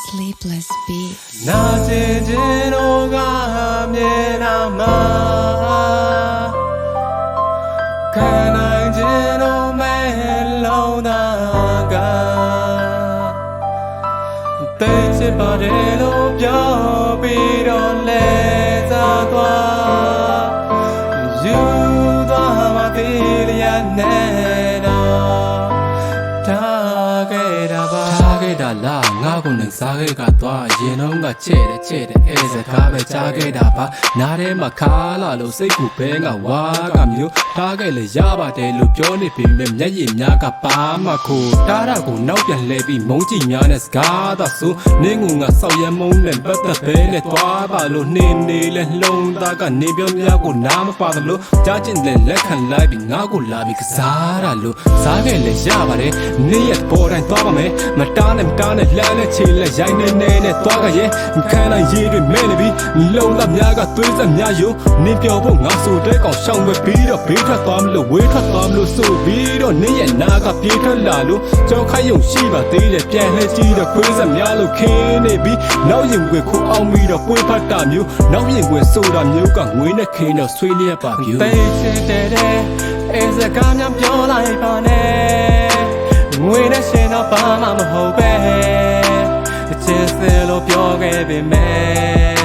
Sleepless beats. Najinjinoga mienama Kanajino melonaga Teichi padelo pyo piro leza twa Yu twa matilia nena Tageda ba Tageda la ngaku ning sagega twa Yenonga chede eze kabe chageda ba Nare makala lo seiku benga waga myo Tage le yaba de lo pyo ni pime myayi myaka pa mako Tara ko nauk pyan le pi mong chi mya ne ska da so Ningu nga saw yan mong len patta pe ne twa ba lo Ni le long ta ka ni pyo mya ko na ma pa da lo Ja chin le let khan lai pi nga ko la pi kasara lo Sage le yaba de ni yet po dan twa ba me Mata ne la ne chi le yai ne twa ka ye Kan na yi de me ne bi long la mya ka twai sa mya yo Ni pyo pho nga so de kaung shang we pi da piထွက်သွားမလို့ဝေးထွက်သွားမလို့ဆိုပြီးတော့နေ့ရက်နာကပြေးထွက်လာလို့ကြောက်ခိုင်းယုံရှိပါသေးတယ်ပြန်လှည့်ကြည့်တော့ခွေးစက်များလို့ခင်းနေပြီးနောက်ရင်ွယ်ခိုးအောင်ပြီးတော့ပွင့်ဖတ်တာမျိုးနောက်ရင်ွယ်ဆိုတာမျိုးကငွေနဲ့ခင်းတော့ဆွေးလျက်ပါဗျူသိချင်တဲ့အဲစကားများပြောလိုက်ပါနဲ့ငွေနဲ့ရှင်တော့ဘာမှမဟုတ်ပဲအချစ်စလို့ပြောခဲ့ပေမဲ့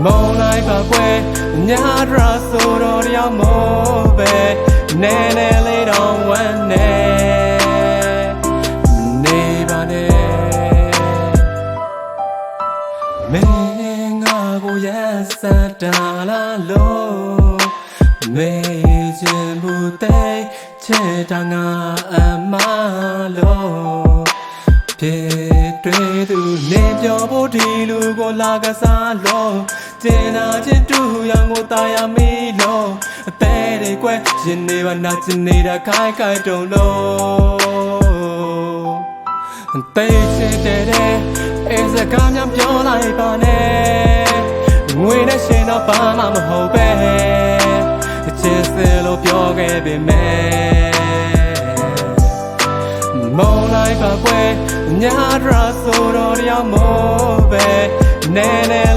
မုန်းလိုက်ပါကွယ်ညာဒရာဆိုတော့ရောက်မို့ပဲနဲလေးတော့ဝမ်းနေပါနဲ့မင်းငါကိုရစတာလာလို့မေးချင်ဘူးတဲ့ချစ်တာငါအမလို့ဖြစ်တွေ့သူနေပြောဖို့ဒီလူကိုလာကစားလို့ကျင်နာချစ်တူရောင်ကိုတာယာမီလို့အသေးတွေကွယ်ရင်နေပါနာချင်နေတာခိုင်တုံလို့သိချင်တဲ့အဲစကားများပြောလိုက်ပါနဲ့ငွေနဲ့ရှင်တော့ဘာမှမဟုတ်ပဲအချစ်စလို့ပြောခဲ့ပေမဲ့မုန်းလိုက်ပါကွယ်ညာဒရာဆိုတော့ရောက်မို့ပဲနဲ